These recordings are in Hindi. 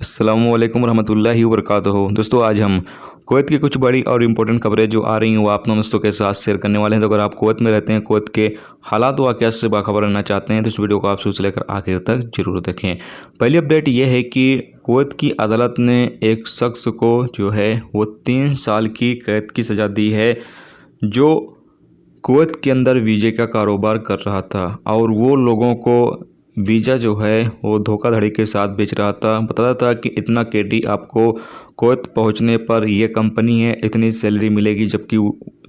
अस्सलामुअलैकुम रहमतुल्लाहि व बरकातुहू। दोस्तों, आज हम कुवैत की कुछ बड़ी और इम्पोर्टेंट खबरें जो आ रही हैं वो आप दोस्तों के साथ शेयर करने वाले हैं। तो अगर आप कुवैत में रहते हैं, कुवैत के हालात वाक़यात से बाखबर रहना चाहते हैं तो इस वीडियो को आप शुरू से लेकर आखिर तक जरूर देखें। पहली अपडेट ये है कि कुवैत की अदालत ने एक शख्स को जो है वो 3 साल की कैद की सज़ा दी है, जो कुवैत के अंदर वीज़े का कारोबार कर रहा था और वो लोगों को वीज़ा जो है वो धोखाधड़ी के साथ बेच रहा था। बताता था कि इतना केडी आपको कुवैत पहुंचने पर ये कंपनी है, इतनी सैलरी मिलेगी, जबकि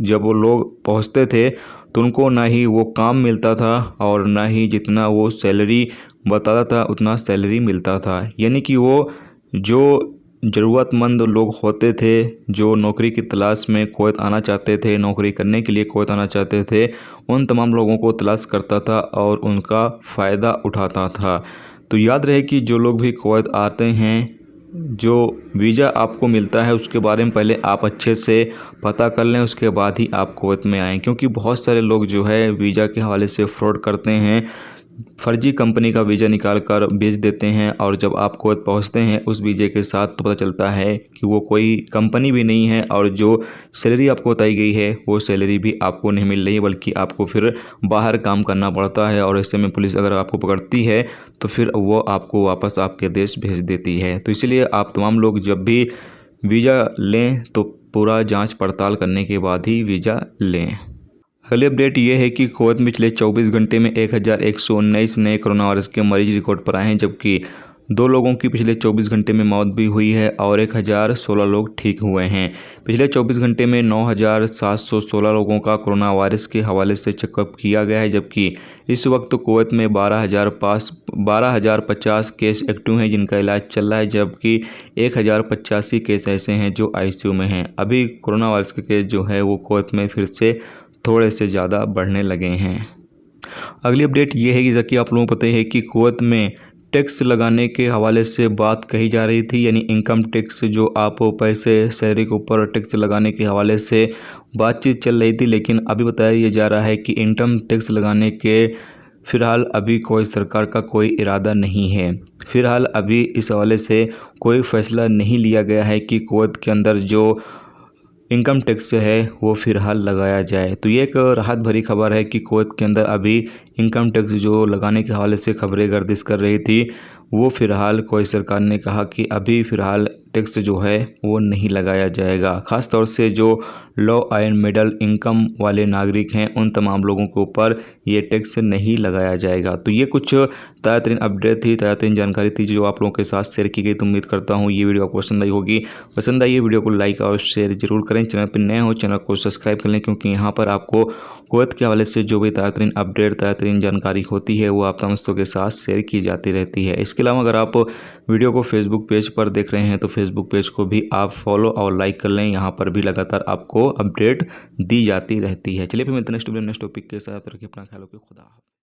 जब वो लोग पहुंचते थे तो उनको ना ही वो काम मिलता था और ना ही जितना वो सैलरी बताता था उतना सैलरी मिलता था। यानी कि वो जो ज़रूरतमंद लोग होते थे, जो नौकरी की तलाश में कुवैत आना चाहते थे, नौकरी करने के लिए कुवैत आना चाहते थे, उन तमाम लोगों को तलाश करता था और उनका फ़ायदा उठाता था। तो याद रहे कि जो लोग भी कुवैत आते हैं, जो वीज़ा आपको मिलता है उसके बारे में पहले आप अच्छे से पता कर लें, उसके बाद ही आप कुवैत में आएँ, क्योंकि बहुत सारे लोग जो है वीज़ा के हवाले से फ्रॉड करते हैं, फर्जी कंपनी का वीज़ा निकाल कर बेच देते हैं और जब आप कुवैत पहुंचते हैं उस वीज़े के साथ तो पता चलता है कि वो कोई कंपनी भी नहीं है और जो सैलरी आपको बताई गई है वो सैलरी भी आपको नहीं मिल रही है, बल्कि आपको फिर बाहर काम करना पड़ता है और ऐसे में पुलिस अगर आपको पकड़ती है तो फिर वो आपको वापस आपके देश भेज देती है। तो इसलिए आप तमाम लोग जब भी वीज़ा लें तो पूरा जाँच पड़ताल करने के बाद ही वीज़ा लें। अगली अपडेट ये है कि कुवैत में पिछले 24 घंटे में 1119 नए कोरोना वायरस के मरीज रिकॉर्ड पर आए हैं, जबकि 2 लोगों की पिछले 24 घंटे में मौत भी हुई है और 1016 लोग ठीक हुए हैं। पिछले 24 घंटे में 9716 लोगों का कोरोना वायरस के हवाले से चेकअप किया गया है, जबकि इस वक्त कुवैत में 12,050 केस एक्टिव हैं जिनका इलाज चल रहा है, जबकि 1085 केस ऐसे हैं जो ICU में हैं। अभी कोरोना वायरस के केस जो है वो कुवैत में फिर से थोड़े से ज़्यादा बढ़ने लगे हैं। अगली अपडेट ये है कि जैसा कि आप लोगों को पता है कि कुवैत में टैक्स लगाने के हवाले से बात कही जा रही थी, यानी इनकम टैक्स जो आप पैसे सैलरी के ऊपर टैक्स लगाने के हवाले से बातचीत चल रही थी, लेकिन अभी बताया ये जा रहा है कि इनकम टैक्स लगाने के फ़िलहाल अभी कोई सरकार का कोई इरादा नहीं है। फ़िलहाल अभी इस हवाले से कोई फ़ैसला नहीं लिया गया है कि कुवैत के अंदर जो इनकम टैक्स है वो फ़िलहाल लगाया जाए। तो ये एक राहत भरी खबर है कि कुवैत के अंदर अभी इनकम टैक्स जो लगाने के हवाले से खबरें गर्दिश कर रही थी, वो फ़िलहाल कोई सरकार ने कहा कि अभी फ़िलहाल टैक्स जो है वो नहीं लगाया जाएगा। ख़ास तौर से जो लो एंड मिडल इनकम वाले नागरिक हैं उन तमाम लोगों के ऊपर ये टैक्स नहीं लगाया जाएगा। तो ये कुछ ताज़ा तरीन अपडेट थी, ताज़ा तरीन जानकारी थी जो आप लोगों के साथ शेयर की गई। तो उम्मीद करता हूँ ये वीडियो आपको पसंद आई होगी। पसंद आई ये वीडियो को लाइक और शेयर जरूर करें। चैनल पर नए हो चैनल को सब्सक्राइब कर लें, क्योंकि यहाँ पर आपको कुवैत के हवाले से जो भी ताज़ा तरीन अपडेट, ताज़ा तरीन जानकारी होती है वो आप दोस्तों के साथ शेयर की जाती रहती है। इसके अलावा अगर आप वीडियो को फेसबुक पेज पर देख रहे हैं तो फेसबुक पेज को भी आप फॉलो और लाइक कर लें, यहाँ पर भी लगातार आपको अपडेट दी जाती रहती है। चलिए फिर मिलते हैं नेक्स्ट टॉपिक के साथ। रखिए अपना ख्याल, खुदा हाफ़िज़।